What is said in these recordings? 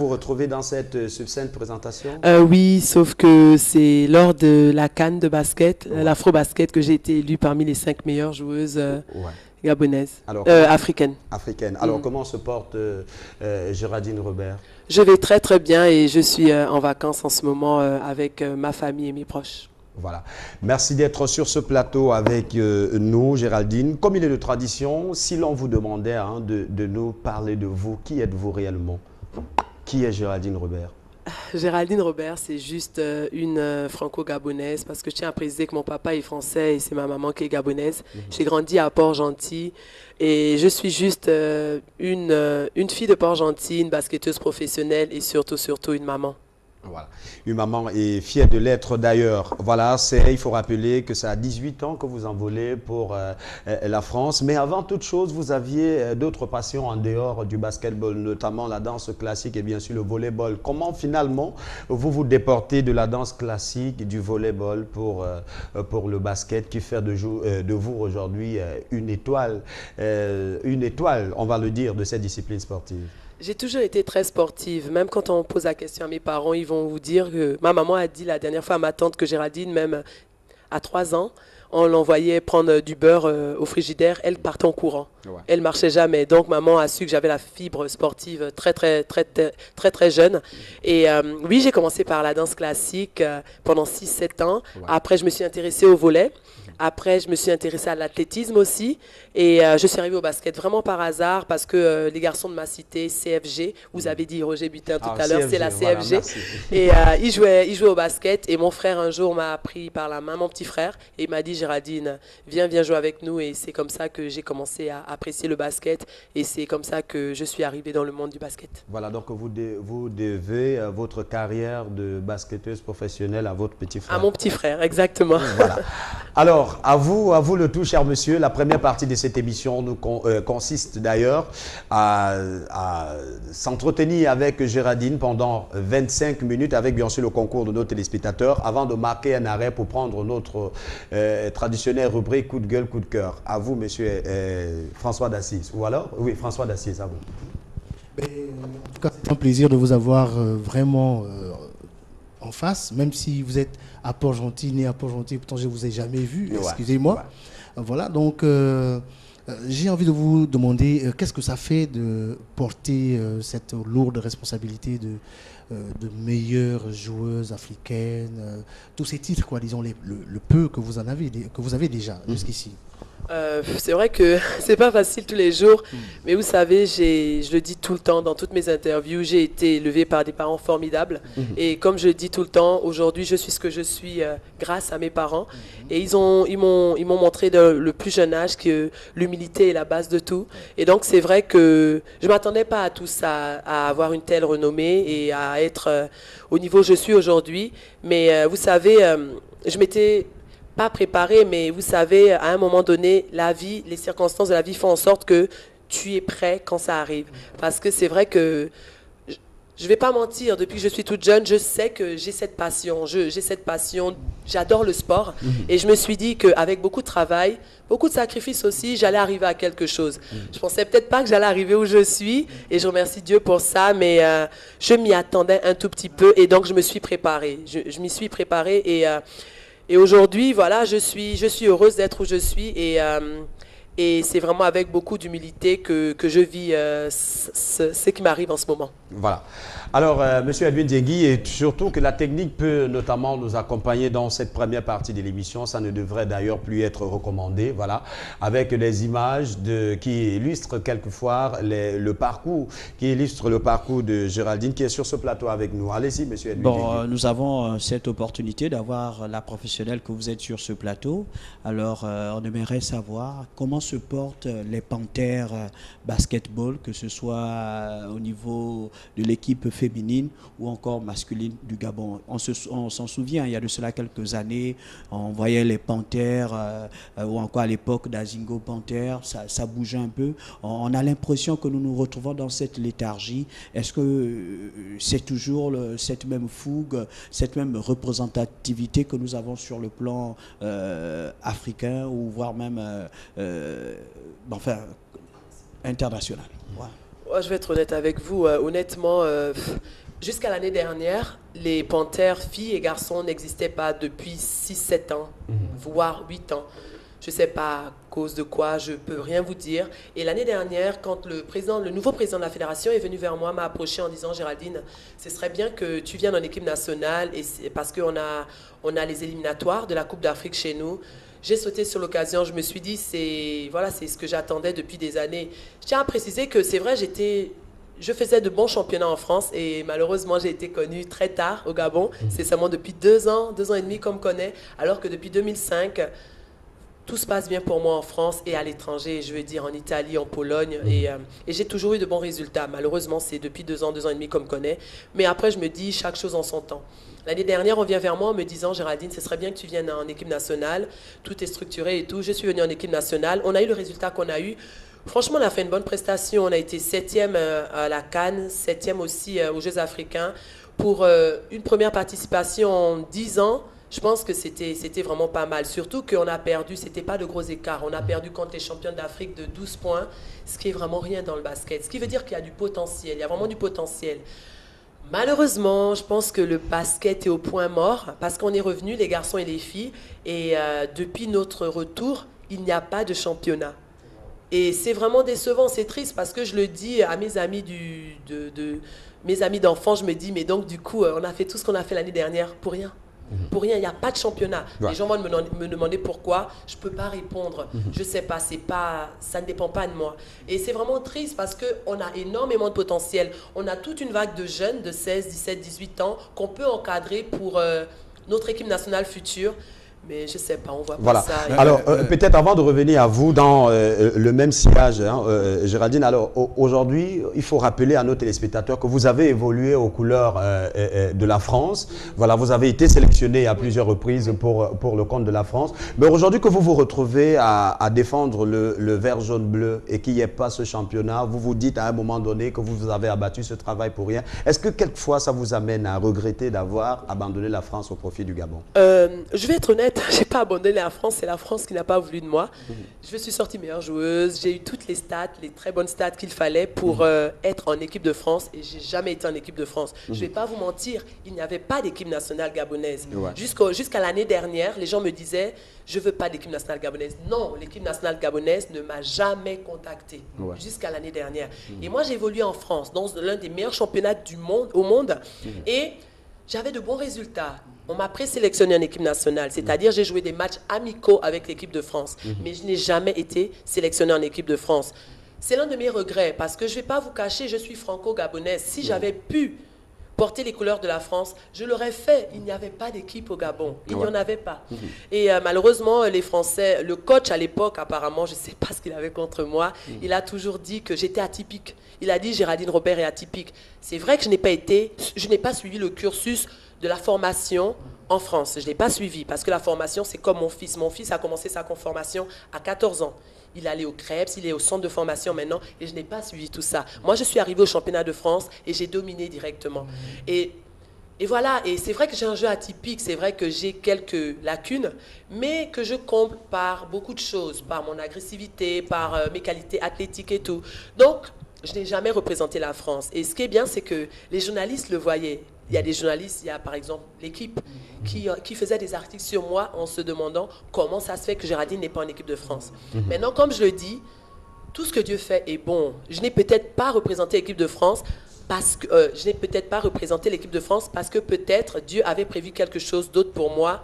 vous retrouvez dans cette succincte présentation? Oui, sauf que c'est lors de la CAN de basket, Ouais. l'afro-basket, que j'ai été élue parmi les 5 meilleures joueuses Ouais. gabonaises, Alors, africaines. africaine. Alors, comment se porte Géraldine Robert? Je vais très très bien et je suis en vacances en ce moment avec ma famille et mes proches. Voilà. Merci d'être sur ce plateau avec nous, Géraldine. Comme il est de tradition, si l'on vous demandait de nous parler de vous, qui êtes-vous réellement? Qui est Géraldine Robert? Géraldine Robert, c'est juste une franco-gabonaise parce que je tiens à préciser que mon papa est français et c'est ma maman qui est gabonaise. J'ai grandi à Port-Gentil et je suis juste une fille de Port-Gentil, une basketteuse professionnelle et surtout une maman. Voilà. Une maman est fière de l'être d'ailleurs. Voilà, il faut rappeler que ça a 18 ans que vous envolez pour la France. Mais avant toute chose, vous aviez d'autres passions en dehors du basketball, notamment la danse classique et bien sûr le volleyball. Comment finalement vous vous déportez de la danse classique, du volleyball pour le basket qui fait de vous aujourd'hui une étoile, on va le dire, de cette discipline sportive? J'ai toujours été très sportive. Même quand on pose la question à mes parents, ils vont vous dire que ma maman a dit la dernière fois à ma tante que Géraldine, même à 3 ans, on l'envoyait prendre du beurre au frigidaire, elle partait en courant. Ouais. Elle marchait jamais. Donc maman a su que j'avais la fibre sportive très jeune. Et oui, j'ai commencé par la danse classique pendant 6 7 ans. Ouais. Après, je me suis intéressée au volley. Après, je me suis intéressée à l'athlétisme aussi. Et je suis arrivée au basket vraiment par hasard parce que les garçons de ma cité, CFG, vous avez dit Roger Butin tout à l'heure, c'est la CFG. Voilà, et ils jouaient au basket. Et mon frère, un jour, m'a pris par la main, mon petit frère, et il m'a dit, Géraldine, viens jouer avec nous. Et c'est comme ça que j'ai commencé à apprécier le basket. Et c'est comme ça que je suis arrivée dans le monde du basket. Voilà, donc vous devez votre carrière de basketteuse professionnelle à votre petit frère. À mon petit frère, exactement. Voilà. Alors, à vous le tout, cher monsieur. La première partie de cette émission consiste d'ailleurs à s'entretenir avec Géraldine pendant 25 minutes, avec bien sûr le concours de nos téléspectateurs, avant de marquer un arrêt pour prendre notre traditionnelle rubrique coup de gueule, coup de cœur. À vous, monsieur François d'Assise. Ou alors? Oui, François d'Assise, à vous. En tout cas, c'est un plaisir de vous avoir vraiment en face, même si vous êtes à Port-Gentil, né à Port-Gentil, pourtant je ne vous ai jamais vu, excusez-moi. Ouais. Voilà, donc j'ai envie de vous demander qu'est-ce que ça fait de porter cette lourde responsabilité de meilleure joueuse africaine, tous ces titres, quoi, disons, le peu que vous avez déjà jusqu'ici. C'est vrai que c'est pas facile tous les jours, mais vous savez, je le dis tout le temps dans toutes mes interviews, j'ai été élevée par des parents formidables. Et comme je le dis tout le temps, aujourd'hui, je suis ce que je suis grâce à mes parents. Et ils m'ont montré dès le plus jeune âge que l'humilité est la base de tout. Et donc, c'est vrai que je ne m'attendais pas à tout ça, à avoir une telle renommée et à être au niveau où je suis aujourd'hui. Mais vous savez, je m'étais pas préparé, mais vous savez, à un moment donné, la vie, les circonstances de la vie font en sorte que tu es prêt quand ça arrive. Parce que c'est vrai que, je vais pas mentir, depuis que je suis toute jeune, je sais que j'ai cette passion. J'ai cette passion, j'adore le sport. Et je me suis dit qu'avec beaucoup de travail, beaucoup de sacrifices aussi, j'allais arriver à quelque chose. Je pensais peut-être pas que j'allais arriver où je suis, et je remercie Dieu pour ça, mais je m'y attendais un tout petit peu, et donc je me suis préparée. Je m'y suis préparée, et aujourd'hui, voilà, je suis heureuse d'être où je suis et c'est vraiment avec beaucoup d'humilité que je vis ce qui m'arrive en ce moment. Voilà. Alors, Monsieur Edwin Diengui, et surtout que la technique peut notamment nous accompagner dans cette première partie de l'émission, ça ne devrait d'ailleurs plus être recommandé, voilà, avec les images qui illustrent quelquefois le parcours de Géraldine qui est sur ce plateau avec nous. Allez-y, Monsieur Edwin Diengui. Nous avons cette opportunité d'avoir la professionnelle que vous êtes sur ce plateau. Alors, on aimerait savoir comment se portent les Panthères basketball, que ce soit au niveau de l'équipe féminine ou encore masculine du Gabon. On s'en souvient, il y a de cela quelques années, on voyait les Panthères ou encore à l'époque d'Azingo Panthères, ça bougeait un peu. On a l'impression que nous nous retrouvons dans cette léthargie. Est-ce que c'est toujours cette même fougue, cette même représentativité que nous avons sur le plan africain ou voire même international? Ouais. Je vais être honnête avec vous. Honnêtement, jusqu'à l'année dernière, les panthères filles et garçons n'existaient pas depuis 6-7 ans, voire 8 ans. Je ne sais pas à cause de quoi, je ne peux rien vous dire. Et l'année dernière, quand le nouveau président de la fédération est venu vers moi, m'a approché en disant « Géraldine, ce serait bien que tu viennes en équipe nationale parce qu'on a les éliminatoires de la Coupe d'Afrique chez nous. » J'ai sauté sur l'occasion, je me suis dit, c'est ce que j'attendais depuis des années. Je tiens à préciser que c'est vrai, je faisais de bons championnats en France et malheureusement, j'ai été connue très tard au Gabon. C'est seulement depuis 2 ans et demi qu'on me connaît, alors que depuis 2005, tout se passe bien pour moi en France et à l'étranger, je veux dire en Italie, en Pologne. Et j'ai toujours eu de bons résultats. Malheureusement, c'est depuis 2 ans et demi qu'on me connaît. Mais après, je me dis, chaque chose en son temps. L'année dernière, on vient vers moi en me disant « Géraldine, ce serait bien que tu viennes en équipe nationale. Tout est structuré et tout. » Je suis venue en équipe nationale. On a eu le résultat qu'on a eu. Franchement, on a fait une bonne prestation. On a été 7e à la CAN, 7e aussi aux Jeux africains. Pour une première participation en 10 ans, je pense que c'était vraiment pas mal. Surtout qu'on a perdu, c'était pas de gros écarts. On a perdu contre les champions d'Afrique de 12 points, ce qui est vraiment rien dans le basket. Ce qui veut dire qu'il y a du potentiel. Il y a vraiment du potentiel. Malheureusement, je pense que le basket est au point mort parce qu'on est revenus, les garçons et les filles, et depuis notre retour, il n'y a pas de championnat. Et c'est vraiment décevant, c'est triste parce que je le dis à mes amis mes amis d'enfants, je me dis, mais donc du coup, on a fait tout ce qu'on a fait l'année dernière pour rien. Pour rien, il n'y a pas de championnat. Ouais. Les gens vont me demander pourquoi, je ne peux pas répondre. Je ne sais pas, ça ne dépend pas de moi. Et c'est vraiment triste parce qu'on a énormément de potentiel. On a toute une vague de jeunes de 16, 17, 18 ans qu'on peut encadrer pour notre équipe nationale future. Mais je ne sais pas, on voit pas ça. Alors, peut-être avant de revenir à vous dans le même sillage, Géraldine, alors aujourd'hui, il faut rappeler à nos téléspectateurs que vous avez évolué aux couleurs de la France. Voilà, vous avez été sélectionné à plusieurs reprises pour le compte de la France. Mais aujourd'hui que vous vous retrouvez à défendre le vert, jaune, bleu et qu'il n'y ait pas ce championnat, vous vous dites à un moment donné que vous avez abattu ce travail pour rien. Est-ce que quelquefois ça vous amène à regretter d'avoir abandonné la France au profit du Gabon? Je vais être honnête. Je n'ai pas abandonné la France, c'est la France qui n'a pas voulu de moi. Je suis sortie meilleure joueuse, j'ai eu toutes les stats, les très bonnes stats qu'il fallait pour être en équipe de France et je n'ai jamais été en équipe de France. Je ne vais pas vous mentir, il n'y avait pas d'équipe nationale gabonaise. Ouais. Jusqu'à l'année dernière, les gens me disaient « je ne veux pas d'équipe nationale gabonaise ». Non, l'équipe nationale gabonaise ne m'a jamais contacté jusqu'à l'année dernière. Et moi, j'ai évolué en France, dans l'un des meilleurs championnats au monde et j'avais de bons résultats. On m'a présélectionné en équipe nationale, c'est-à-dire j'ai joué des matchs amicaux avec l'équipe de France, mais je n'ai jamais été sélectionné en équipe de France. C'est l'un de mes regrets parce que je ne vais pas vous cacher, je suis franco-gabonaise. Si j'avais pu porter les couleurs de la France, je l'aurais fait. Il n'y avait pas d'équipe au Gabon, il n'y en avait pas. Et malheureusement, les Français, le coach à l'époque, apparemment, je ne sais pas ce qu'il avait contre moi, il a toujours dit que j'étais atypique. Il a dit Géraldine Robert est atypique. C'est vrai que je n'ai pas suivi le cursus de la formation en France. Je ne l'ai pas suivi parce que la formation, c'est comme mon fils. Mon fils a commencé sa formation à 14 ans. Il allait au CREPS, il est au centre de formation maintenant et je n'ai pas suivi tout ça. Moi, je suis arrivée au championnat de France et j'ai dominé directement. Et voilà, et c'est vrai que j'ai un jeu atypique, c'est vrai que j'ai quelques lacunes, mais que je comble par beaucoup de choses, par mon agressivité, par mes qualités athlétiques et tout. Donc, je n'ai jamais représenté la France. Et ce qui est bien, c'est que les journalistes le voyaient. Il y a des journalistes, il y a par exemple l'équipe qui faisait des articles sur moi en se demandant comment ça se fait que Géraldine n'est pas en équipe de France. Maintenant, comme je le dis, tout ce que Dieu fait est bon. Je n'ai peut-être pas représenté l'équipe de France parce que peut-être Dieu avait prévu quelque chose d'autre pour moi,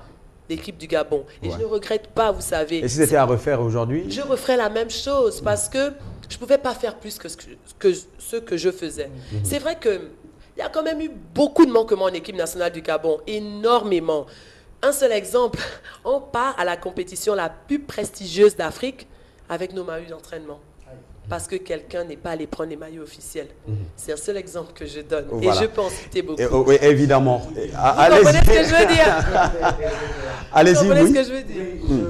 l'équipe du Gabon. Et je ne regrette pas, vous savez. Et si c'était à refaire aujourd'hui? Je referais la même chose parce que je ne pouvais pas faire plus que ce que je faisais. C'est vrai que il y a quand même eu beaucoup de manquements en équipe nationale du Gabon, énormément. Un seul exemple, on part à la compétition la plus prestigieuse d'Afrique avec nos maillots d'entraînement. Parce que quelqu'un n'est pas allé prendre les maillots officiels. C'est un seul exemple que je donne. Voilà. Et je peux en citer beaucoup. Oui, évidemment. Vous comprenez ce que je veux dire? Allez-y, vous comprenez ce que je veux dire?